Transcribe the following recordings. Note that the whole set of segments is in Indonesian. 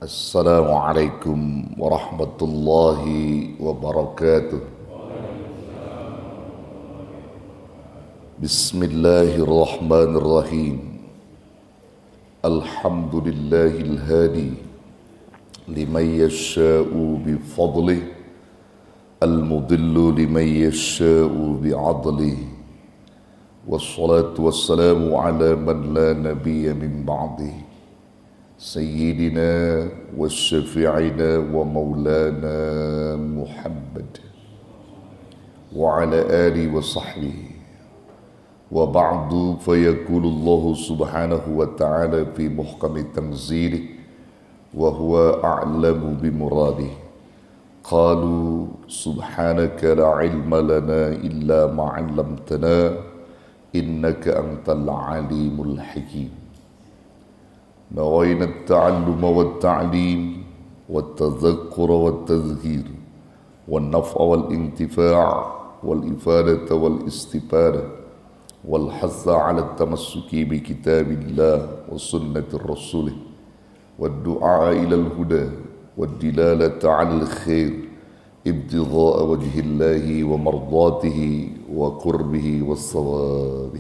Assalamualaikum warahmatullahi wabarakatuh. Bismillahirrahmanirrahim. Alhamdulillahil hadi liman yasha'u bifadlih, al-mudillu liman yasha'u bi'adlih. Wassalatu wassalamu ala man la nabiyya min ba'dih, Sayyidina wa syafi'ina wa maulana Muhammad wa ala alihi wa sahbihi. Wa ba'du, fayaqulu Allah subhanahu wa ta'ala fi muhkami tanzilih wa huwa a'lamu bimuradih. Qalu subhanaka la ilma lana illa ma 'allamtana innaka antal alimul hakim. نوينا التعلم والتعليم والتذكر والتذكير والنفع والانتفاع والإفادة والاستفادة والحث على التمسك بكتاب الله وسنة الرسول والدعاء إلى الهدى والدلالة على الخير ابتغاء وجه الله ومرضاته وقربه والصواب.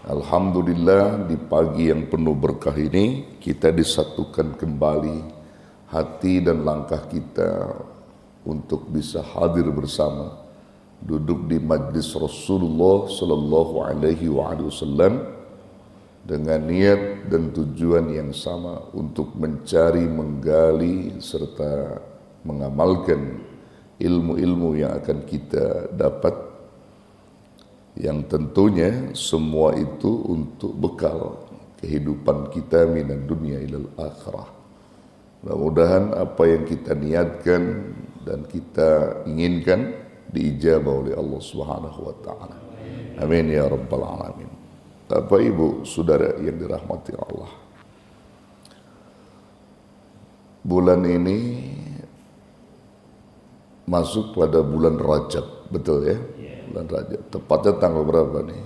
Alhamdulillah, di pagi yang penuh berkah ini kita disatukan kembali hati dan langkah kita untuk bisa hadir bersama, duduk di majlis Rasulullah Sallallahu Alaihi Wasallam dengan niat dan tujuan yang sama untuk mencari, menggali serta mengamalkan ilmu-ilmu yang akan kita dapat, yang tentunya semua itu untuk bekal kehidupan kita minan dunia ilal akhirah. Mudah-mudahan apa yang kita niatkan dan kita inginkan diijabah oleh Allah Subhanahu wa taala. Amin ya rabbal alamin. Bapak Ibu, saudara yang dirahmati Allah, bulan ini masuk pada bulan Rajab, betul ya? Bulan Rajab. Tepatnya tanggal berapa nih?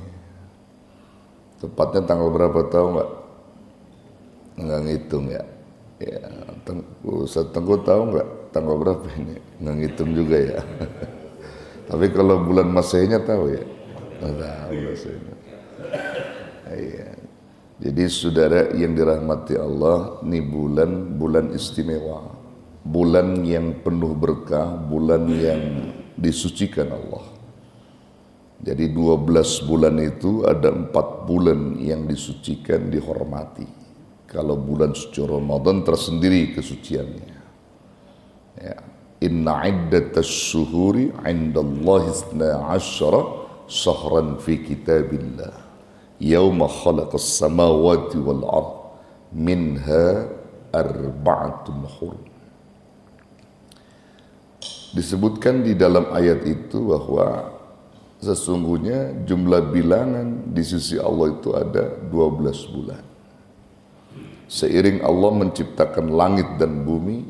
Tepatnya tanggal berapa, tahu nggak? Nggak ngitung ya? Ya, Ustaz Tengku tahu nggak tanggal berapa ini? Nggak ngitung juga ya. Tapi kalau bulan Masehinya tahu ya? Tahu Masehinya. Iya. Jadi saudara yang dirahmati Allah, ini bulan istimewa, bulan yang penuh berkah, bulan yang disucikan Allah. Jadi 12 bulan itu ada 4 bulan yang disucikan, dihormati. Kalau bulan suci Ramadan tersendiri kesuciannya. Ya. Inna iddatas syuhuri indallahi 12 syahran fi kitabillah yawma khalaqas samawati wal ard minha arba'atun hurum. Disebutkan di dalam ayat itu bahwa sesungguhnya jumlah bilangan di sisi Allah itu ada 12 bulan. Seiring Allah menciptakan langit dan bumi,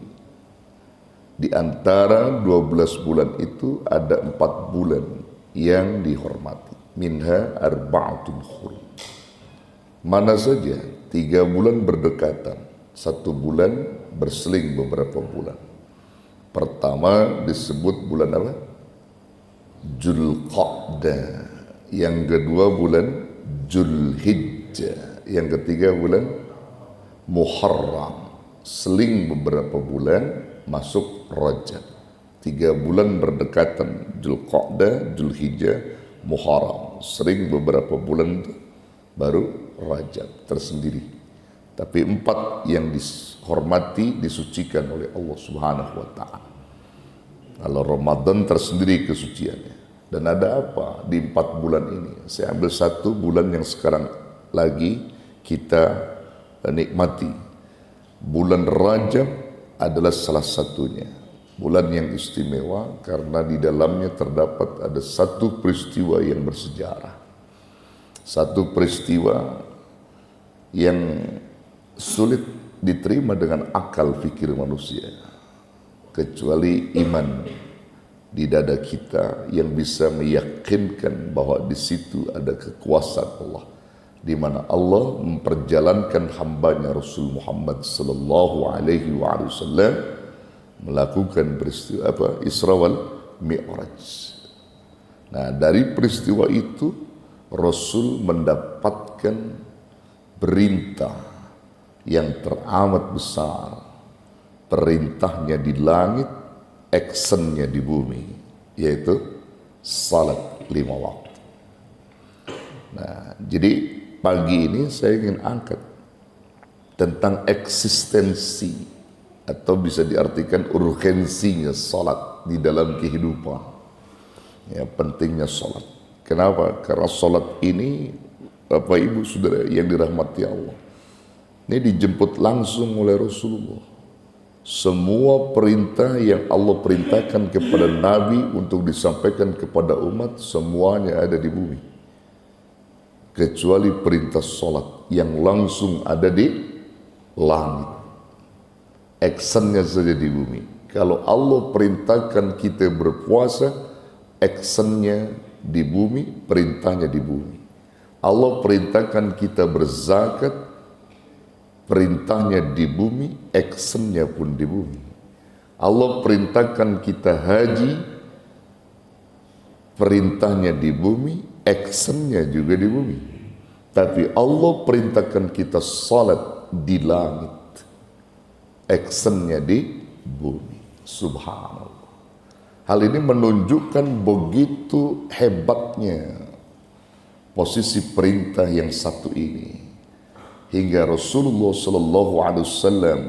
di antara 12 bulan itu ada 4 bulan yang dihormati. Minha arba'atun hurum. Mana saja? 3 bulan berdekatan, 1 bulan berseling beberapa bulan. Pertama disebut bulan apa? Dzulqa'dah, yang kedua bulan Dzulhijjah, yang ketiga bulan Muharram, seling beberapa bulan masuk Rajab. 3 bulan berdekatan, Dzulqa'dah, Dzulhijjah, Muharram, sering beberapa bulan itu baru Rajab tersendiri. Tapi 4 yang dihormati, disucikan oleh Allah Subhanahu wa taala. Kalau Ramadan tersendiri kesuciannya. Dan ada apa di 4 bulan ini? Saya ambil 1 bulan yang sekarang lagi kita nikmati. Bulan Rajab adalah salah satunya. Bulan yang istimewa karena di dalamnya terdapat ada 1 peristiwa yang bersejarah. 1 peristiwa yang sulit diterima dengan akal fikir manusia, kecuali iman di dada kita yang bisa meyakinkan bahwa di situ ada kekuasaan Allah, di mana Allah memperjalankan hambanya Rasul Muhammad sallallahu alaihi wasallam melakukan peristiwa Isra wal Mi'raj. Nah, dari peristiwa itu Rasul mendapatkan perintah yang teramat besar. Perintahnya di langit, actionnya di bumi, yaitu salat 5 waktu. Nah, jadi pagi ini saya ingin angkat tentang eksistensi atau bisa diartikan urgensinya salat di dalam kehidupan. Ya, pentingnya salat. Kenapa? Karena salat ini, Bapak Ibu Saudara yang dirahmati Allah, ini dijemput langsung oleh Rasulullah. Semua perintah yang Allah perintahkan kepada Nabi untuk disampaikan kepada umat, semuanya ada di bumi. Kecuali perintah salat yang langsung ada di langit. Actionnya saja di bumi. Kalau Allah perintahkan kita berpuasa, actionnya di bumi, perintahnya di bumi. Allah perintahkan kita berzakat, perintahnya di bumi, actionnya pun di bumi. Allah perintahkan kita haji, perintahnya di bumi, actionnya juga di bumi. Tapi Allah perintahkan kita salat di langit, actionnya di bumi. Subhanallah. Hal ini menunjukkan begitu hebatnya posisi perintah yang satu ini. Hingga Rasulullah sallallahu alaihi wasallam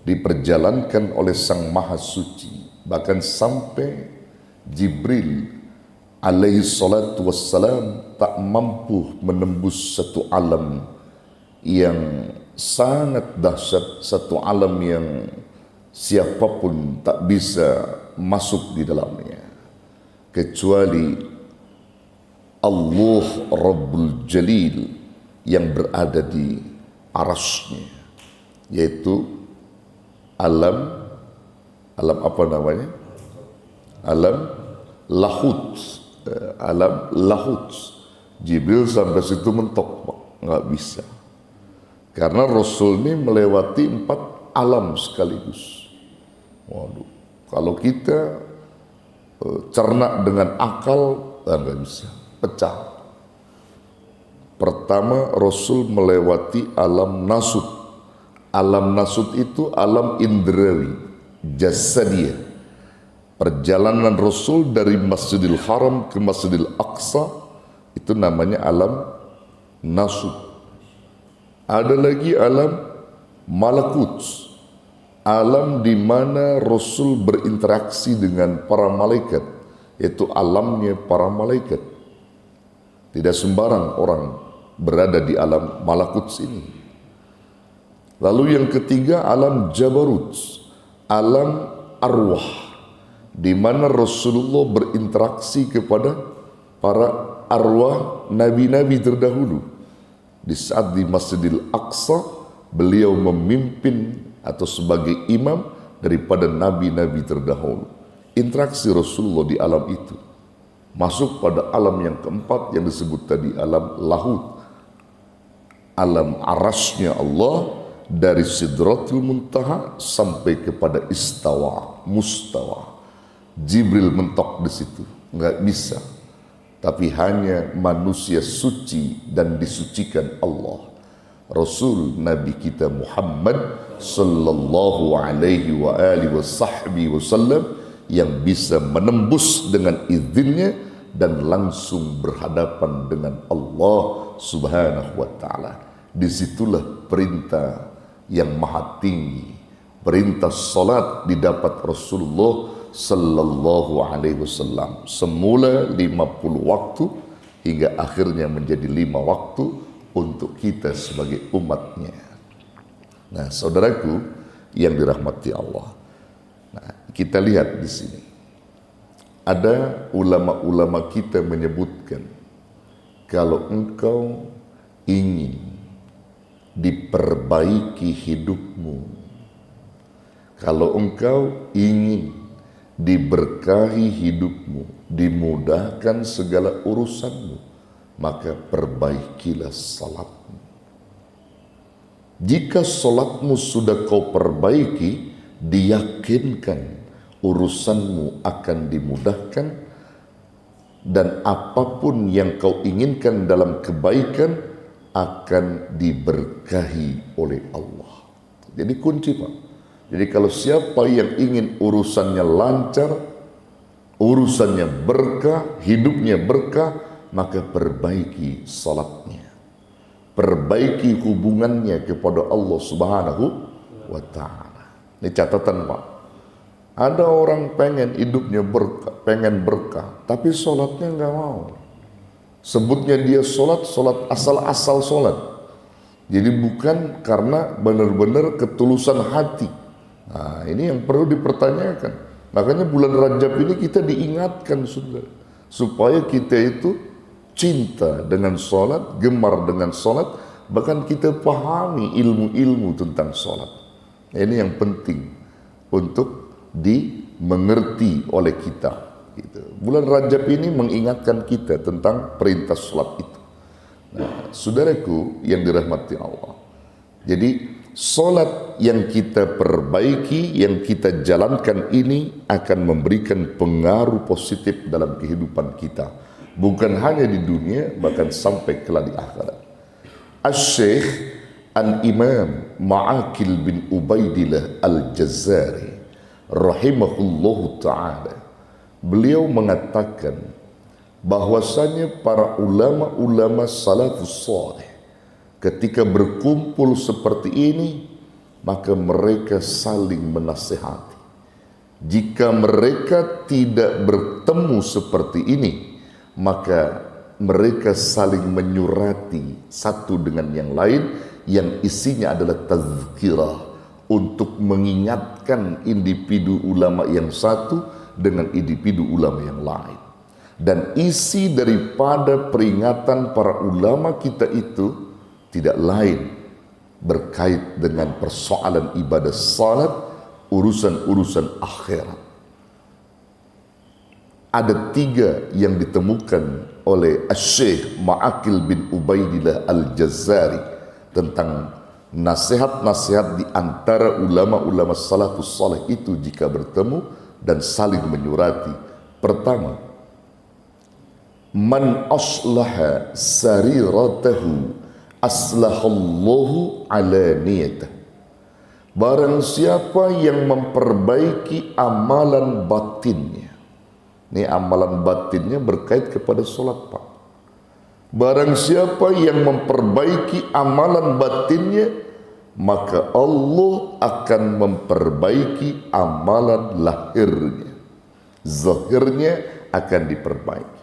diperjalankan oleh Sang Maha Suci, bahkan sampai Jibril alaihi salatu wassalam tak mampu menembus satu alam yang sangat dahsyat, satu alam yang siapapun tak bisa masuk di dalamnya kecuali Allah Rabbul Jalil yang berada di arasnya, yaitu alam apa namanya? Alam lahut. Alam lahut. Jibril sampai situ mentok, nggak bisa. Karena Rasul ini melewati 4 alam sekaligus. Waduh, kalau kita cerna dengan akal, nggak bisa, pecah. Pertama, Rasul melewati alam nasut. Alam nasut itu alam indrawi, jasadiyah. Perjalanan Rasul dari Masjidil Haram ke Masjidil Aqsa itu namanya alam nasut. Ada lagi alam malakut, alam di mana Rasul berinteraksi dengan para malaikat, yaitu alamnya para malaikat. Tidak sembarang orang berada di alam malakut ini. Lalu yang ketiga alam jabarut, alam arwah, di mana Rasulullah berinteraksi kepada para arwah nabi-nabi terdahulu. Di saat di Masjidil Aqsa beliau memimpin atau sebagai imam daripada nabi-nabi terdahulu. Interaksi Rasulullah di alam itu. Masuk pada alam yang keempat yang disebut tadi alam lahut. Alam arasnya Allah dari Sidratul Muntaha sampai kepada istawa, mustawa. Jibril mentok di situ, nggak bisa. Tapi hanya manusia suci dan disucikan Allah. Rasul Nabi kita Muhammad sallallahu alaihi wa alihi wasallam yang bisa menembus dengan izinnya dan langsung berhadapan dengan Allah Subhanahu wa taala. Disitulah perintah yang maha tinggi, perintah salat didapat Rasulullah sallallahu alaihi wasallam. Semula 50 waktu hingga akhirnya menjadi 5 waktu untuk kita sebagai umatnya. Nah, saudaraku yang dirahmati Allah. Nah, kita lihat di sini. Ada ulama-ulama kita menyebutkan kalau engkau ingin diperbaiki hidupmu, kalau engkau ingin diberkahi hidupmu, dimudahkan segala urusanmu, maka perbaikilah salatmu. Jika salatmu sudah kau perbaiki, diyakinkan urusanmu akan dimudahkan, dan apapun yang kau inginkan dalam kebaikan akan diberkahi oleh Allah. Jadi kunci, Pak. Jadi kalau siapa yang ingin urusannya lancar, urusannya berkah, hidupnya berkah, maka perbaiki salatnya, perbaiki hubungannya kepada Allah Subhanahu wa Ta'ala. Ini catatan, Pak. Ada orang pengen hidupnya berkah, pengen berkah, tapi sholatnya nggak mau. Sebutnya dia sholat asal-asal sholat. Jadi bukan karena benar-benar ketulusan hati. Nah, ini yang perlu dipertanyakan. Makanya bulan Rajab ini kita diingatkan, saudara, supaya kita itu cinta dengan sholat, gemar dengan sholat, bahkan kita pahami ilmu-ilmu tentang sholat. Nah, ini yang penting untuk dimengerti oleh kita. Gitu. Bulan Rajab ini mengingatkan kita tentang perintah sholat itu. Nah, saudaraku yang dirahmati Allah, jadi sholat yang kita perbaiki, yang kita jalankan ini akan memberikan pengaruh positif dalam kehidupan kita, bukan hanya di dunia, bahkan sampai kelak di akhirat. Asy-Syaikh Al-Imam Ma'akil bin Ubaidillah Al-Jazari rahimahullahu ta'ala, beliau mengatakan bahwasanya para ulama-ulama salafus saleh ketika berkumpul seperti ini, maka mereka saling menasihati. Jika mereka tidak bertemu seperti ini, maka mereka saling menyurati satu dengan yang lain, yang isinya adalah tazkirah, untuk mengingatkan individu ulama yang satu dengan individu ulama yang lain. Dan isi daripada peringatan para ulama kita itu tidak lain berkait dengan persoalan ibadah salat, urusan-urusan akhirat. Ada 3 yang ditemukan oleh Asy-Syaikh Ma'akil bin Ubaidillah Al-Jazari tentang nasihat-nasihat di antara ulama-ulama salafus saleh itu jika bertemu dan saling menyurati. Pertama, man aslaha sariratahu aslahallahu alaniyatah. Barang siapa yang memperbaiki amalan batinnya. Ini amalan batinnya berkait kepada sholat, Pak. Barang siapa yang memperbaiki amalan batinnya, maka Allah akan memperbaiki amalan lahirnya. Zahirnya akan diperbaiki.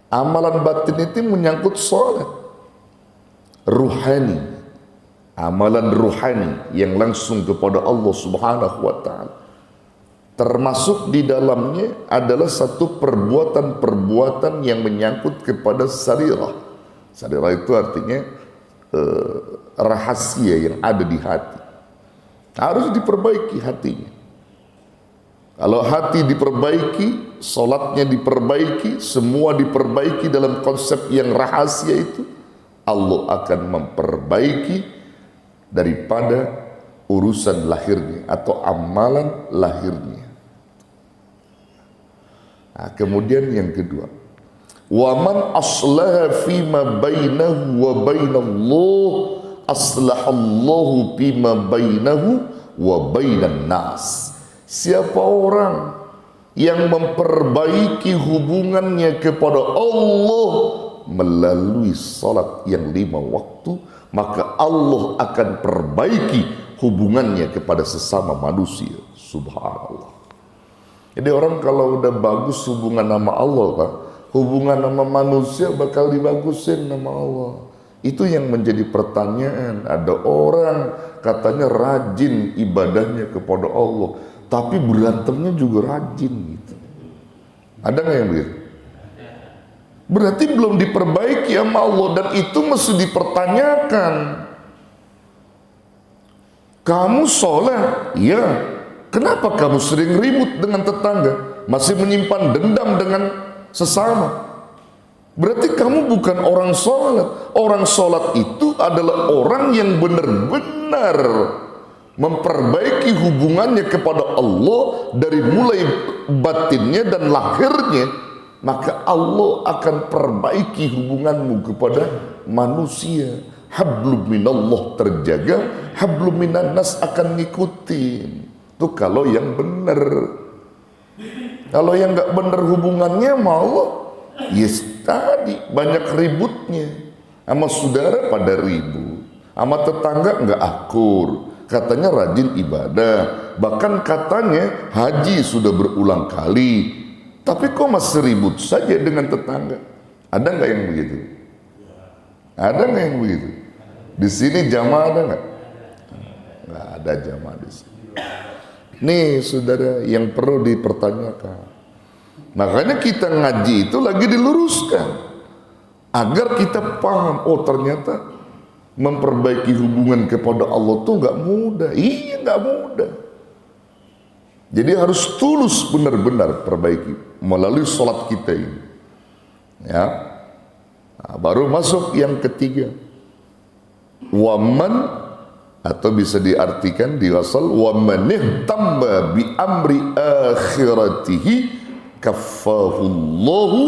Amalan batin itu menyangkut sholat ruhani, amalan ruhani yang langsung kepada Allah Subhanahu wa Ta'ala. Termasuk di dalamnya adalah satu perbuatan-perbuatan yang menyangkut kepada sarirah. Sarirah itu artinya rahasia yang ada di hati. Harus diperbaiki hatinya. Kalau hati diperbaiki, sholatnya diperbaiki, semua diperbaiki dalam konsep yang rahasia itu, Allah akan memperbaiki daripada urusan lahirnya atau amalan lahirnya. Nah, kemudian yang kedua, wa man aslaha fima bainahu wa bainallah aslahallahu fima bainahu wa bainan nas. Siapa orang yang memperbaiki hubungannya kepada Allah melalui salat yang 5 waktu, maka Allah akan perbaiki hubungannya kepada sesama manusia. Subhanallah. Jadi orang kalau udah bagus hubungan sama Allah, Pak, hubungan sama manusia bakal dibagusin sama Allah. Itu yang menjadi pertanyaan. Ada orang katanya rajin ibadahnya kepada Allah, tapi berantemnya juga rajin gitu. Ada nggak yang begitu? Berarti belum diperbaiki sama Allah, dan itu mesti dipertanyakan. Kamu sholat, ya. Kenapa kamu sering ribut dengan tetangga? Masih menyimpan dendam dengan sesama? Berarti kamu bukan orang sholat. Orang sholat itu adalah orang yang benar-benar memperbaiki hubungannya kepada Allah dari mulai batinnya dan lahirnya. Maka Allah akan perbaiki hubunganmu kepada manusia. Hablum minallah terjaga, hablum minannas akan ngikutin. Itu kalau yang benar. Kalau yang nggak benar hubungannya mau, yes tadi banyak ributnya. Sama saudara pada ribut, sama tetangga nggak akur. Katanya rajin ibadah, bahkan katanya haji sudah berulang kali. Tapi kok masih ribut saja dengan tetangga? Ada nggak yang begitu? Ada nggak yang begitu? Di sini jamaah ada nggak? Nggak ada jamaah di sini. Nih saudara yang perlu dipertanyakan. Makanya kita ngaji itu lagi diluruskan agar kita paham. Oh ternyata memperbaiki hubungan kepada Allah tuh nggak mudah. Iya nggak mudah. Jadi harus tulus benar-benar perbaiki melalui sholat kita ini. Ya, nah, baru masuk yang ketiga. Waman atau bisa diartikan di asal waman ihtamma bi amri akhiratihi kaffahullahu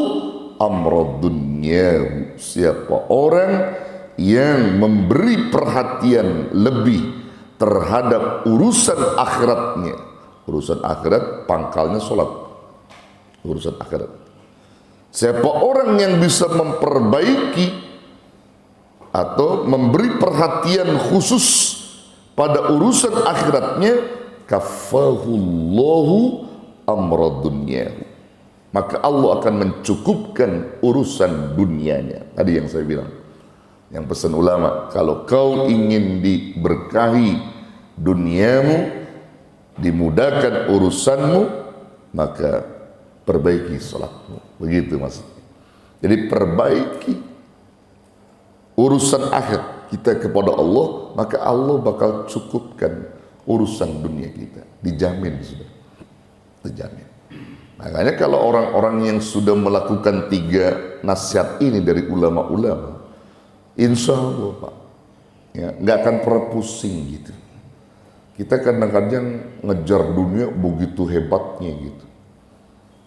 amra dunyahu. Siapa orang yang memberi perhatian lebih terhadap urusan akhiratnya. Urusan akhirat pangkalnya sholat. Urusan akhirat. Siapa orang yang bisa memperbaiki atau memberi perhatian khusus pada urusan akhiratnya, kafahullahu amra dunyahu, maka Allah akan mencukupkan urusan dunianya. Tadi yang saya bilang, yang pesan ulama, kalau kau ingin diberkahi duniamu, dimudahkan urusanmu, maka perbaiki sholatmu. Begitu maksudnya. Jadi perbaiki urusan akhir kita kepada Allah, maka Allah bakal cukupkan urusan dunia kita. Dijamin sudah. Dijamin. Makanya kalau orang-orang yang sudah melakukan 3 nasihat ini dari ulama-ulama, insya Allah Pak, ya, nggak akan pernah pusing gitu. Kita kadang-kadang ngejar dunia begitu hebatnya gitu.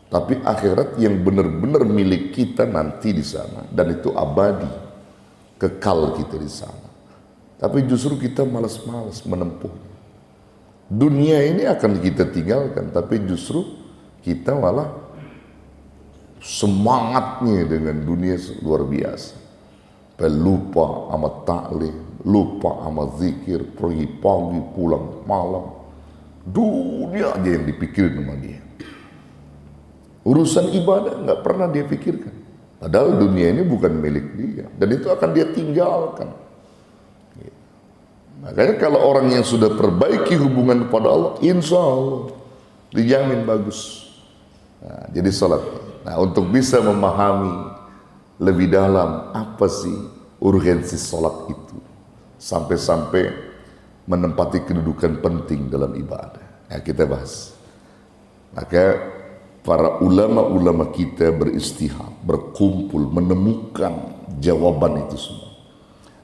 Tapi akhirat yang benar-benar milik kita nanti di sana, dan itu abadi. Kekal kita di sana. Tapi justru kita malas-malas menempuhnya. Dunia ini akan kita tinggalkan, tapi justru kita malah semangatnya dengan dunia luar biasa. Lupa sama taklim, lupa sama zikir, pergi pagi pulang malam. Dunia aja yang dipikirin sama dia. Urusan ibadah nggak pernah dia pikirkan. Padahal dunia ini bukan milik dia, dan itu akan dia tinggalkan. Makanya kalau orang yang sudah perbaiki hubungan kepada Allah, insya Allah dijamin bagus. Nah, jadi salat. Nah, untuk bisa memahami lebih dalam apa sih urgensi salat itu, sampai-sampai menempati kedudukan penting dalam ibadah. Nah, kita bahas. Maka para ulama-ulama kita beristihad, berkumpul, menemukan jawaban itu semua.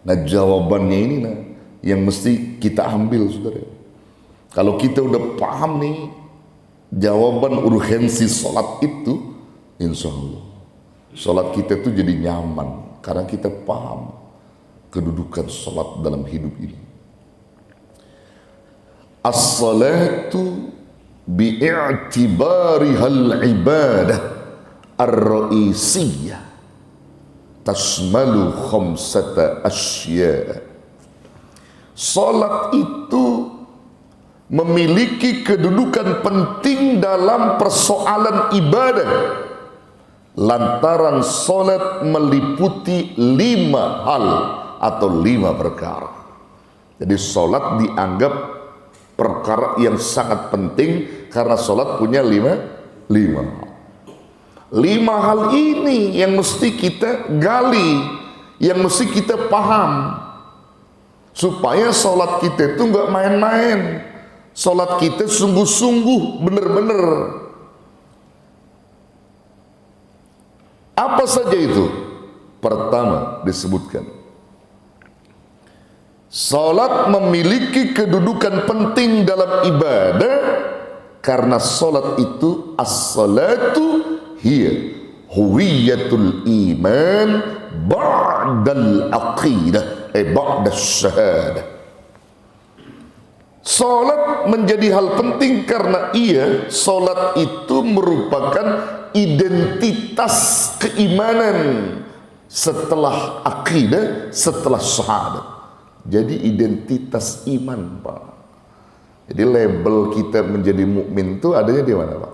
Nah jawabannya ini yang mesti kita ambil saudara. Kalau kita udah paham nih jawaban urgensi sholat itu, insya Allah sholat kita itu jadi nyaman karena kita paham kedudukan sholat dalam hidup ini. As-salatu bi'i'tibarihal ibadah ar-ra'isiyah tasmalu khamsata asya. Salat itu memiliki kedudukan penting dalam persoalan ibadah lantaran salat meliputi 5 hal atau 5 perkara. Jadi salat dianggap perkara yang sangat penting karena sholat punya 5 hal ini yang mesti kita gali, yang mesti kita paham supaya sholat kita itu nggak main-main, sholat kita sungguh-sungguh benar-benar. Apa saja itu? Pertama disebutkan, salat memiliki kedudukan penting dalam ibadah karena salat itu as-salatu hiya huwiyatul iman ba'dal aqidah ba'da syahadah. Salat menjadi hal penting karena salat itu merupakan identitas keimanan setelah akidah, setelah syahadat. Jadi identitas iman, Pak. Jadi label kita menjadi mukmin itu adanya di mana, Pak?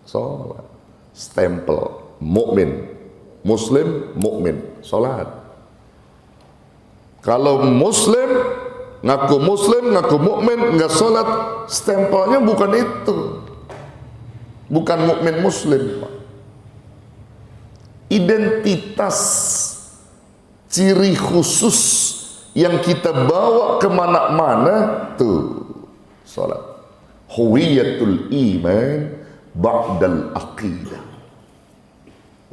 Salat. Stempel mukmin, muslim, mukmin, salat. Kalau muslim, ngaku mukmin, nggak salat, stempelnya bukan itu. Bukan mukmin muslim, Pak. Identitas ciri khusus yang kita bawa kemana-mana tuh salat. Huwiyatul iman ba'dal aqidah.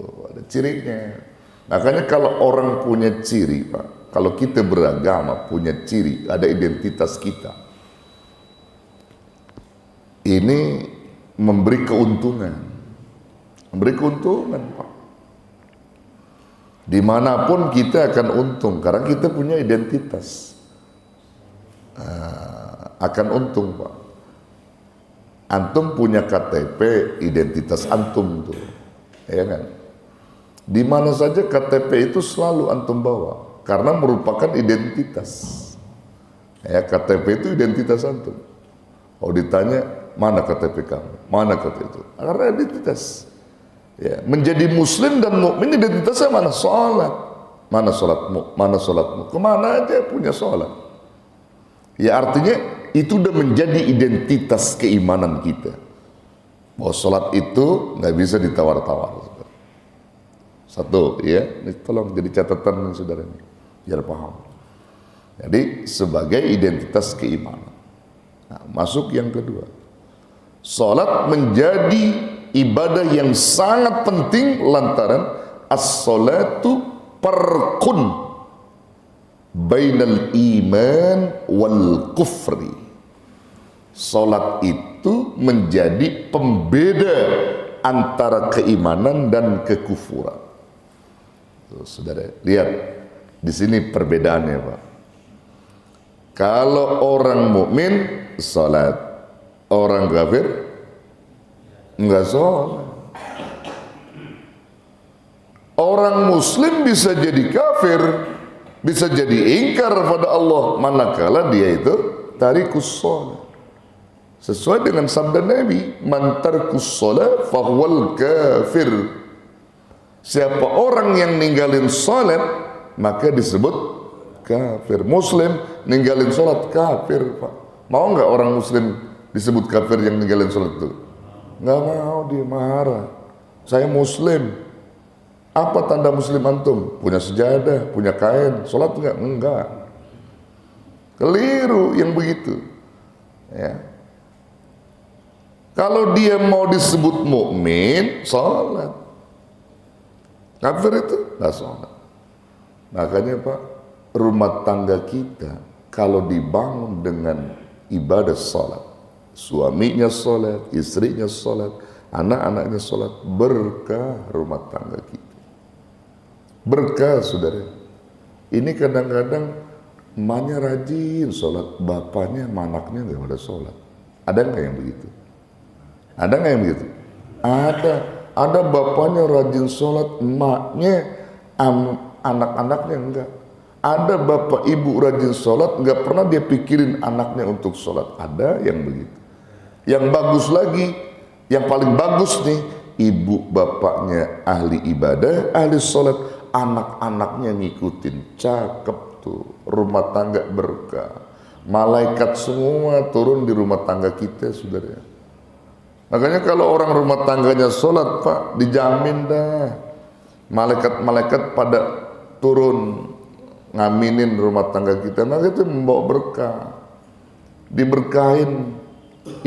Ada cirinya. Makanya kalau orang punya ciri, Pak, kalau kita beragama punya ciri, ada identitas kita, ini memberi keuntungan, Pak. Dimanapun kita akan untung karena kita punya identitas. Akan untung, Pak. Antum punya KTP, identitas antum tuh, ya kan? Di mana saja KTP itu selalu antum bawa karena merupakan identitas. Ya, KTP itu identitas antum. Oh, ditanya mana KTP kamu, mana KTP itu? Karena identitas. Ya, menjadi muslim dan mukmin identitasnya mana? Salat. Mana salatmu? Mana salatmu? Kemana aja punya salat. Ya, artinya itu udah menjadi identitas keimanan kita. Bahwa salat itu nggak bisa ditawar-tawar. Satu, ya, ini tolong jadi catatan nih, saudara ini, biar paham. Jadi sebagai identitas keimanan. Nah, masuk yang kedua. Salat menjadi ibadah yang sangat penting lantaran as-salatu farqun bainal iman wal kufri. Salat itu menjadi pembeda antara keimanan dan kekufuran. Tuh, saudara, lihat di sini perbedaannya, Pak. Kalau orang mukmin salat, orang kafir enggak sholat. Orang muslim bisa jadi kafir, bisa jadi ingkar pada Allah, manakala dia itu tarikus sholat. Sesuai dengan sabda Nabi, man tarkus sholat fahuwal kafir. Siapa orang yang ninggalin sholat, maka disebut kafir. Muslim ninggalin sholat kafir, Pak. Mau nggak orang muslim disebut kafir yang ninggalin sholat itu? Nggak mau, dia marah. Saya muslim. Apa tanda muslim antum? Punya sejadah, punya kain, sholat enggak? Enggak. Keliru yang begitu. Ya. Kalau dia mau disebut mukmin, sholat. Kafir itu nggak sholat. Makanya, Pak, rumah tangga kita kalau dibangun dengan ibadah sholat, suaminya sholat, istrinya sholat, anak-anaknya sholat, berkah rumah tangga kita. Berkah, saudara. Ini kadang-kadang emaknya rajin sholat, bapaknya, anaknya nggak pada sholat. Ada nggak yang begitu? Ada nggak yang begitu? Ada. Ada bapaknya rajin sholat, emaknya, anak-anaknya enggak. Ada bapak ibu rajin sholat, nggak pernah dia pikirin anaknya untuk sholat. Ada yang begitu. Yang bagus lagi, yang paling bagus nih, ibu bapaknya ahli ibadah, ahli sholat, anak-anaknya ngikutin. Cakep tuh, rumah tangga berkah. Malaikat semua turun di rumah tangga kita, saudara. Makanya kalau orang rumah tangganya sholat, Pak, dijamin dah. Malaikat-malaikat pada turun ngaminin rumah tangga kita, maka itu membawa berkah. Diberkahin,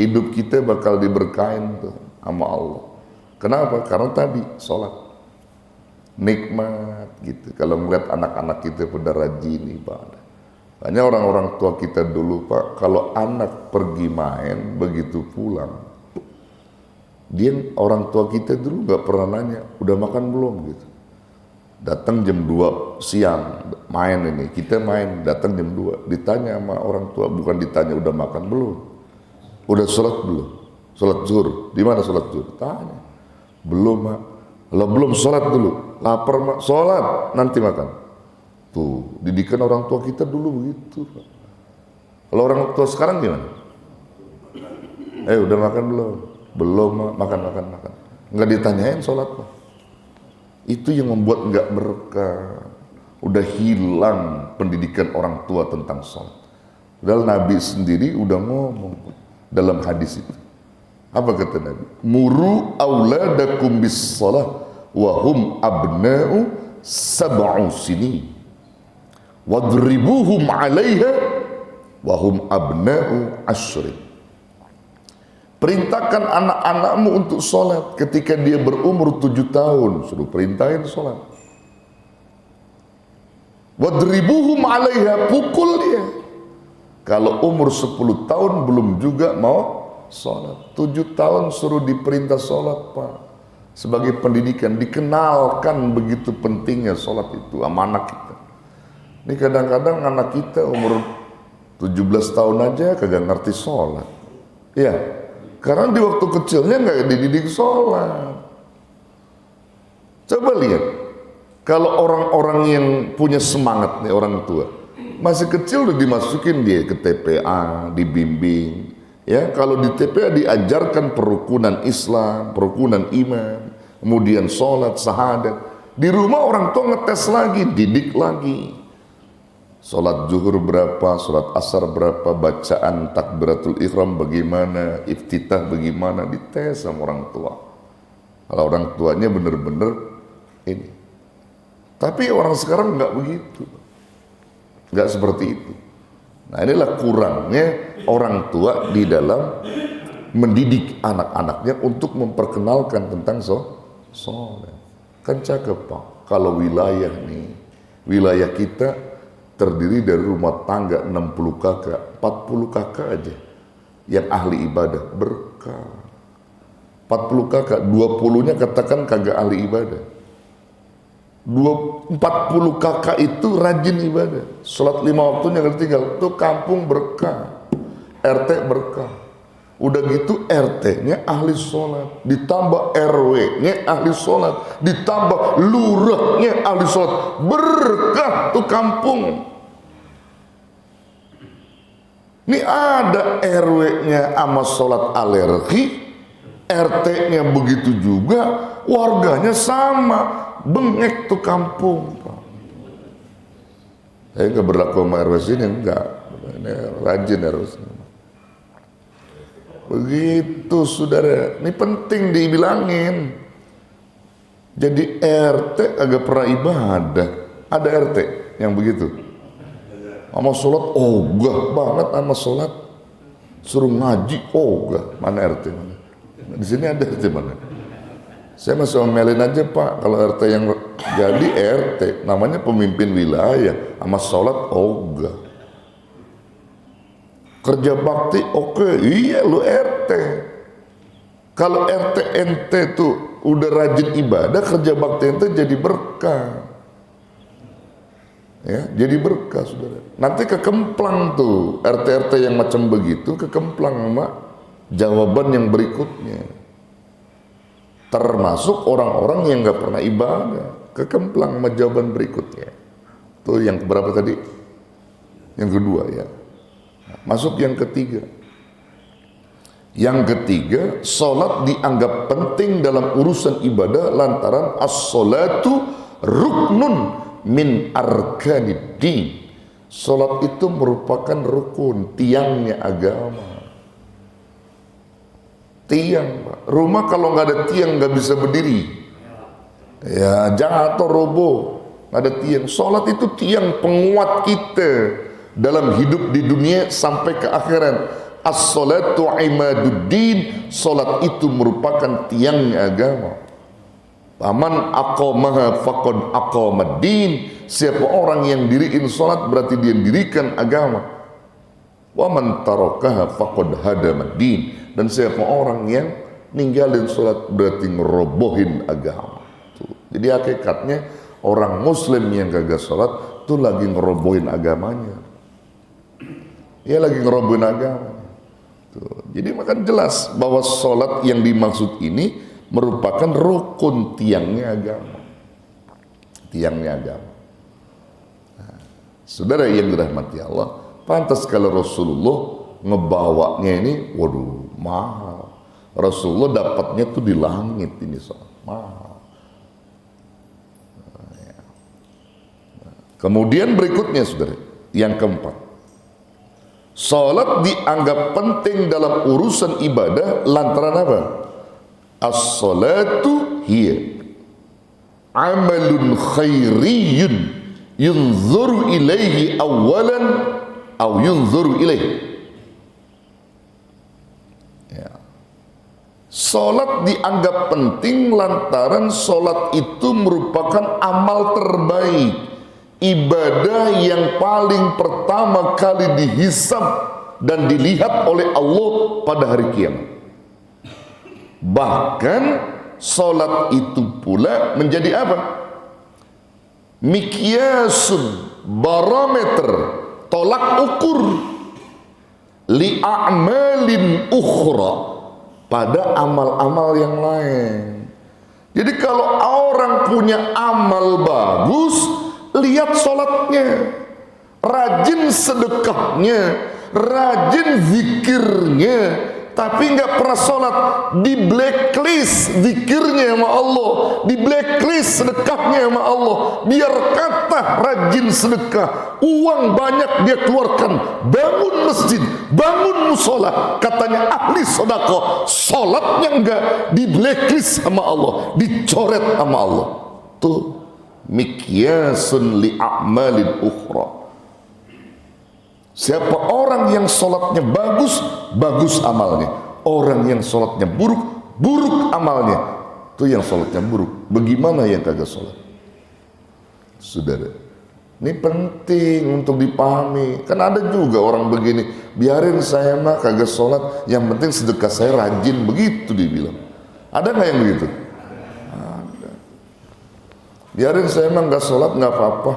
hidup kita bakal diberkahin tuh sama Allah. Kenapa? Karena tadi sholat. nikmat gitu. Kalau melihat anak-anak kita pada rajin ibadah. Hanya orang-orang tua kita dulu Pak, kalau anak pergi main begitu pulang, orang tua kita dulu nggak pernah nanya, udah makan belum gitu. Datang jam 2 siang main ini, kita main datang jam 2, ditanya sama orang tua, bukan ditanya udah makan belum, udah sholat belum, sholat zuhur, di mana sholat zuhur? Tanya, belum Mak. Kalau belum sholat dulu, lapar Mak, sholat nanti makan. Tuh, didikan orang tua kita dulu begitu Pak. Kalau orang tua sekarang gimana? Udah makan belum? Belum Mak, makan. Nggak ditanyain sholat Pak. Itu yang membuat nggak berkah. Udah hilang pendidikan orang tua tentang sholat. Padahal Nabi sendiri udah ngomong dalam hadis itu. Apa kata Nabi? Muru auladakum bis shalah wa hum abna'u sab'u sinin. Wadribuhum 'alaiha wa hum abna'u asyrin. Perintahkan anak-anakmu untuk sholat ketika dia berumur 7 tahun. Suruh perintahin sholat. Wadribuhum 'alaiha, pukul dia. Kalau umur 10 tahun belum juga mau sholat. 7 tahun suruh diperintah sholat Pak. Sebagai pendidikan, dikenalkan begitu pentingnya sholat itu sama anak kita. Ini kadang-kadang anak kita umur 17 tahun aja kagak ngerti sholat. Ya, karena di waktu kecilnya nggak dididik sholat. Coba lihat, kalau orang-orang yang punya semangat nih orang tua, masih kecil udah dimasukin dia ke TPA, dibimbing. Ya, kalau di TPA diajarkan perukunan Islam, perukunan iman, kemudian sholat, syahadat. Di rumah orang tua ngetes lagi, didik lagi. Sholat zuhur berapa, sholat asar berapa, bacaan takbiratul ihram bagaimana, iftitah bagaimana, dites sama orang tua. Kalau orang tuanya bener-bener ini. Tapi orang sekarang nggak begitu, nggak seperti itu. Nah inilah kurangnya orang tua di dalam mendidik anak-anaknya untuk memperkenalkan tentang sholat. Kan cakep Pak, kalau wilayah nih, wilayah kita terdiri dari rumah tangga 60 kakak, 40 kakak aja yang ahli ibadah, berkah. 40 kakak, 20-nya katakan kagak ahli ibadah. 40 kakak itu rajin ibadah. Sholat 5 waktunya nggak tinggal, itu kampung berkah. RT berkah. Udah gitu RT-nya ahli sholat, ditambah RW-nya ahli sholat, ditambah lurahnya ahli sholat, berkah tuh kampung. Ini ada RW-nya sama sholat alergi, RT-nya begitu juga, warganya sama, bengek tuh kampung. Saya nggak berlaku sama RW sini, enggak, ini rajin RW sini. Begitu saudara, ini penting dibilangin. Jadi RT agak pernah ibadah. Ada RT yang begitu. Sama sholat ogah banget sama sholat. Suruh ngaji ogah. Mana RT mana? Di sini ada RT mana? Saya masih omelin aja Pak. Kalau RT yang jadi RT, namanya pemimpin wilayah. Sama sholat ogah. Kerja bakti oke, iya lu RT. Kalau RT ente tuh udah rajin ibadah, kerja bakti ente jadi berkah. Ya, jadi berkah saudara. Nanti kekemplang tuh RT-RT yang macam begitu, kekemplang sama jawaban yang berikutnya. Termasuk orang-orang yang nggak pernah ibadah, kekemplang sama jawaban berikutnya. Tuh yang berapa tadi? Yang kedua ya. Masuk yang ketiga. Yang ketiga, sholat dianggap penting dalam urusan ibadah lantaran as-sholatu ruknun min arkaniddin. Sholat itu merupakan rukun, tiangnya agama. Tiang, Pak. Rumah kalau nggak ada tiang nggak bisa berdiri. Ya jatuh roboh, nggak ada tiang. Sholat itu tiang penguat kita dalam hidup di dunia sampai ke akhirat. As-salatu imaduddin, salat itu merupakan tiangnya agama. Faman aqamaha faqad aqamad-din. Siapa orang yang diriin salat berarti dia dirikan agama. Wa man tarakaha faqad hadamad-din. Dan siapa orang yang ninggalin salat berarti ngerobohin agama. Tuh. Jadi hakikatnya orang muslim yang kagak salat tuh lagi ngerobohin agamanya. Dia lagi ngerobohin agama. Tuh. Jadi maka jelas bahwa salat yang dimaksud ini merupakan rukun tiangnya agama. Tiangnya agama. Nah, saudara yang dirahmati Allah, pantas kalau Rasulullah ngebawanya ini, waduh, mahal. Rasulullah dapatnya tuh di langit ini, salat mahal. Nah, ya. Nah, kemudian berikutnya, saudara, yang keempat, salat dianggap penting dalam urusan ibadah lantaran apa? As-salatu hiya amalun khairiyyun yunzuru ilaihi awalan aw yunzuru ilaihi. Ya. Salat dianggap penting lantaran salat itu merupakan amal terbaik, ibadah yang paling pertama kali dihisab dan dilihat oleh Allah pada hari kiamat. Bahkan salat itu pula menjadi apa? Mikyasun, barometer, tolak ukur li a'malin ukhra, pada amal-amal yang lain. Jadi kalau orang punya amal bagus, lihat salatnya, rajin sedekahnya, rajin zikirnya, tapi nggak pernah sholat, di blacklist zikirnya sama Allah, di blacklist sedekahnya sama Allah. Biar kata rajin sedekah, uang banyak dia keluarkan, bangun masjid, bangun musola, katanya ahli sedekah, sholatnya enggak, di blacklist sama Allah, dicoret sama Allah. Tuh mikyasun li a'malin ukhra. Siapa orang yang sholatnya bagus, bagus amalnya. Orang yang sholatnya buruk, buruk amalnya. Itu yang sholatnya buruk. Bagaimana yang kagak sholat? Saudara, ini penting untuk dipahami. Kan ada juga orang begini, biarin saya mah kagak sholat, yang penting sedekah saya rajin, begitu dibilang. Ada nggak yang begitu? Ada. Biarin saya mah nggak sholat nggak apa-apa,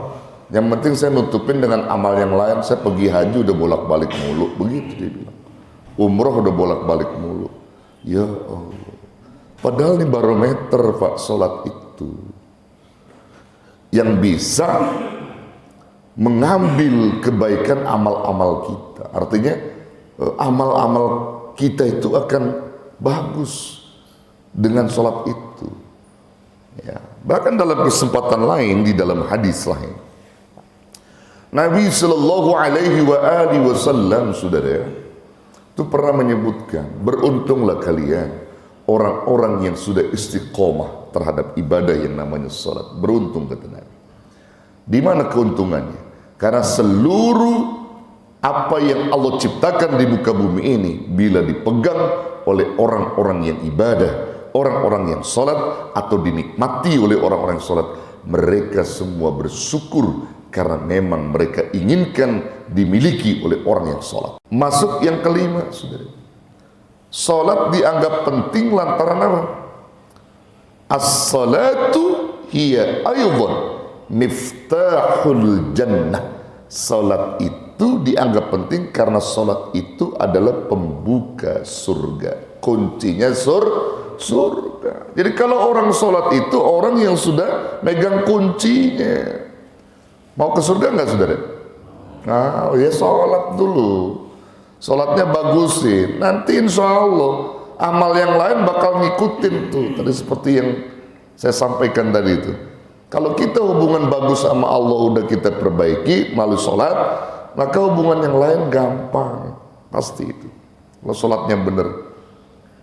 yang penting saya nutupin dengan amal yang lain. Saya pergi haji udah bolak-balik mulu, begitu dia bilang. Umroh udah bolak-balik mulu. Ya Allah, padahal ini barometer Pak, sholat itu yang bisa mengambil kebaikan amal-amal kita. Artinya amal-amal kita itu akan bagus dengan sholat itu. Ya. Bahkan dalam kesempatan lain, di dalam hadis lain, Nabi Sallallahu Alaihi Wasallam, saudara, itu pernah menyebutkan, beruntunglah kalian orang-orang yang sudah istiqomah terhadap ibadah yang namanya salat. Beruntung kata Nabi. Di mana keuntungannya? Karena seluruh apa yang Allah ciptakan di muka bumi ini, bila dipegang oleh orang-orang yang ibadah, orang-orang yang salat, atau dinikmati oleh orang-orang yang salat, mereka semua bersyukur karena memang mereka inginkan dimiliki oleh orang yang sholat. Masuk yang kelima, saudara. Sholat dianggap penting lantaran apa? As-salatu hiya aydan miftahul jannah. Sholat itu dianggap penting karena sholat itu adalah pembuka surga. Kuncinya surga. Jadi kalau orang sholat itu orang yang sudah megang kuncinya. Mau ke surga enggak, saudara? Nah, ya sholat dulu. Sholatnya bagusin. Nanti insya Allah amal yang lain bakal ngikutin tuh. Tadi seperti yang saya sampaikan tadi itu. Kalau kita hubungan bagus sama Allah udah kita perbaiki melalui sholat, maka hubungan yang lain gampang. Pasti itu. Kalau sholatnya benar.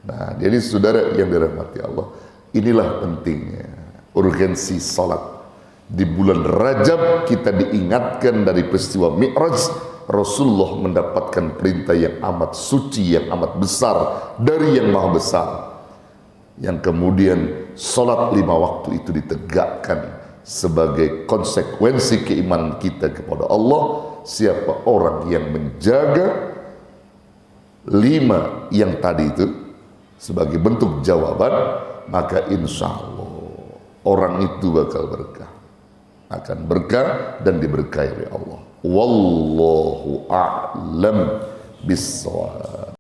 Nah, jadi saudara yang dirahmati Allah, inilah pentingnya urgensi sholat. Di bulan Rajab kita diingatkan dari peristiwa Mi'raj, Rasulullah mendapatkan perintah yang amat suci, yang amat besar dari yang maha besar. yang kemudian sholat 5 waktu itu ditegakkan sebagai konsekuensi keimanan kita kepada Allah. Siapa orang yang menjaga 5 yang tadi itu sebagai bentuk jawaban, maka insya Allah orang itu bakal berkah, akan berkah dan diberkahi oleh Allah. Wallahu a'lam bissawab.